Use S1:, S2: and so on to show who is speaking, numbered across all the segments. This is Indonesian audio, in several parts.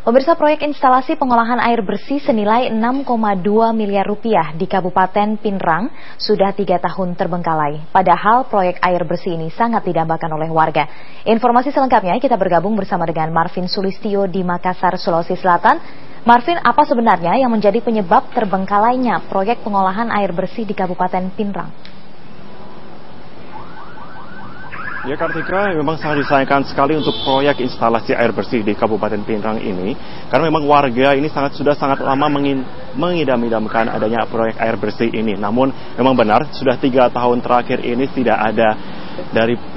S1: Pemirsa, proyek instalasi pengolahan air bersih senilai 6,2 miliar rupiah di Kabupaten Pinrang sudah 3 tahun terbengkalai. Padahal proyek air bersih ini sangat didambakan oleh warga. Informasi selengkapnya kita bergabung bersama dengan Marvin Sulistyo di Makassar, Sulawesi Selatan. Marvin, apa sebenarnya yang menjadi penyebab terbengkalainya proyek pengolahan air bersih di Kabupaten Pinrang?
S2: Ya Kartika, memang sangat disayangkan sekali untuk proyek instalasi air bersih di Kabupaten Pinrang ini, karena memang warga ini sudah sangat lama mengidam-idamkan adanya proyek air bersih ini. Namun memang benar, sudah 3 tahun terakhir ini tidak ada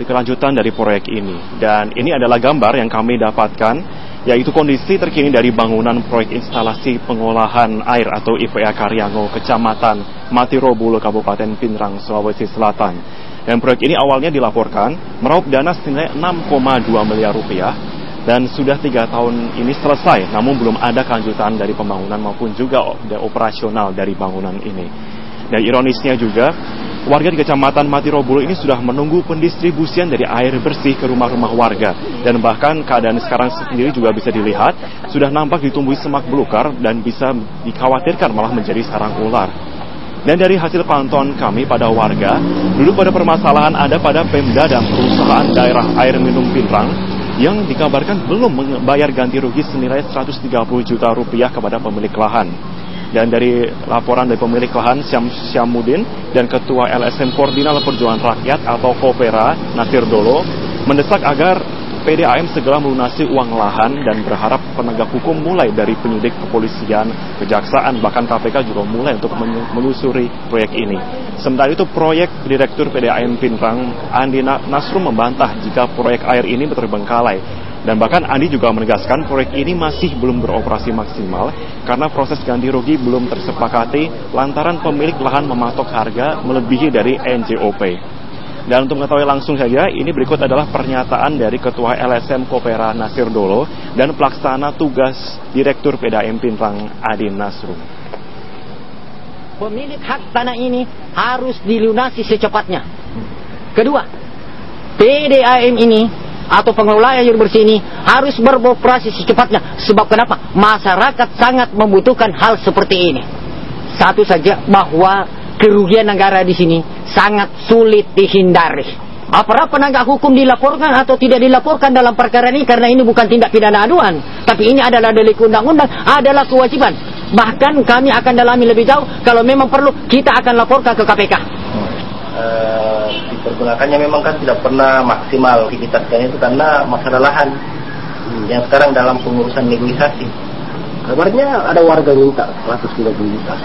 S2: kelanjutan dari proyek ini. Dan ini adalah gambar yang kami dapatkan, yaitu kondisi terkini dari bangunan proyek instalasi pengolahan air atau IPA Karyango, Kecamatan Matirobulo, Kabupaten Pinrang, Sulawesi Selatan. Dan proyek ini awalnya dilaporkan meraup dana senilai 6,2 miliar rupiah dan sudah 3 tahun ini selesai, namun belum ada kelanjutan dari pembangunan maupun juga operasional dari bangunan ini. Dan ironisnya juga, warga di Kecamatan Matirobulo ini sudah menunggu pendistribusian dari air bersih ke rumah-rumah warga. Dan bahkan keadaan sekarang sendiri juga bisa dilihat, sudah nampak ditumbuhi semak belukar dan bisa dikhawatirkan malah menjadi sarang ular. Dan dari hasil pantauan kami pada warga, dulu pada permasalahan ada pada Pemda dan perusahaan daerah air minum Pinrang yang dikabarkan belum membayar ganti rugi senilai 130 juta rupiah kepada pemilik lahan. Dan dari laporan dari pemilik lahan Syamudin dan Ketua LSM Koordinal Perjuangan Rakyat atau Kopera Nasir Dolo mendesak agar PDAM segera melunasi uang lahan dan berharap penegak hukum mulai dari penyidik kepolisian, kejaksaan, bahkan KPK juga mulai untuk menelusuri proyek ini. Sementara itu proyek Direktur PDAM Pinrang Andi Nasrum membantah jika proyek air ini terbengkalai. Dan bahkan Andi juga menegaskan proyek ini masih belum beroperasi maksimal karena proses ganti rugi belum tersepakati lantaran pemilik lahan mematok harga melebihi dari NJOP. Dan untuk mengetahui langsung saja, ini berikut adalah pernyataan dari Ketua LSM Kopera Nasir Dolo dan pelaksana tugas Direktur PDAM Pinrang Adi Nasrum.
S3: Pemilik hak tanah ini harus dilunasi secepatnya. Kedua, PDAM ini atau pengelola air bersih ini harus beroperasi secepatnya. Sebab kenapa? Masyarakat sangat membutuhkan hal seperti ini. Satu saja, bahwa kerugian negara di sini sangat sulit dihindari. Aparat penegak hukum dilaporkan atau tidak dilaporkan dalam perkara ini karena ini bukan tindak pidana aduan, tapi ini adalah delik undang-undang, adalah kewajiban. Bahkan kami akan dalami lebih jauh, kalau memang perlu kita akan laporkan ke KPK.
S4: Dipergunakannya memang kan tidak pernah maksimal aktivitasnya itu karena masalah lahan yang sekarang dalam pengurusan negosiasi.
S5: Kabarnya ada warga minta 130 juta.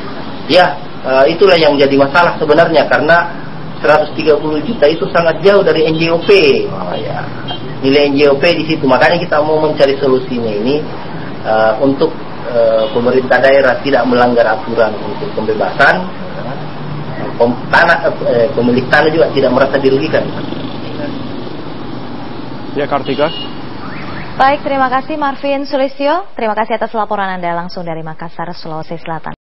S4: Ya, itulah yang jadi masalah sebenarnya karena 130 juta itu sangat jauh dari NJOP. Ya, nilai NJOP di situ. Makanya kita mau mencari solusinya ini untuk pemerintah daerah tidak melanggar aturan untuk pembebasan. Pemilik tanah juga tidak merasa dirugikan.
S2: Ya Kartika.
S1: Baik, terima kasih Marvin Sulistyo. Terima kasih atas laporan Anda langsung dari Makassar, Sulawesi Selatan.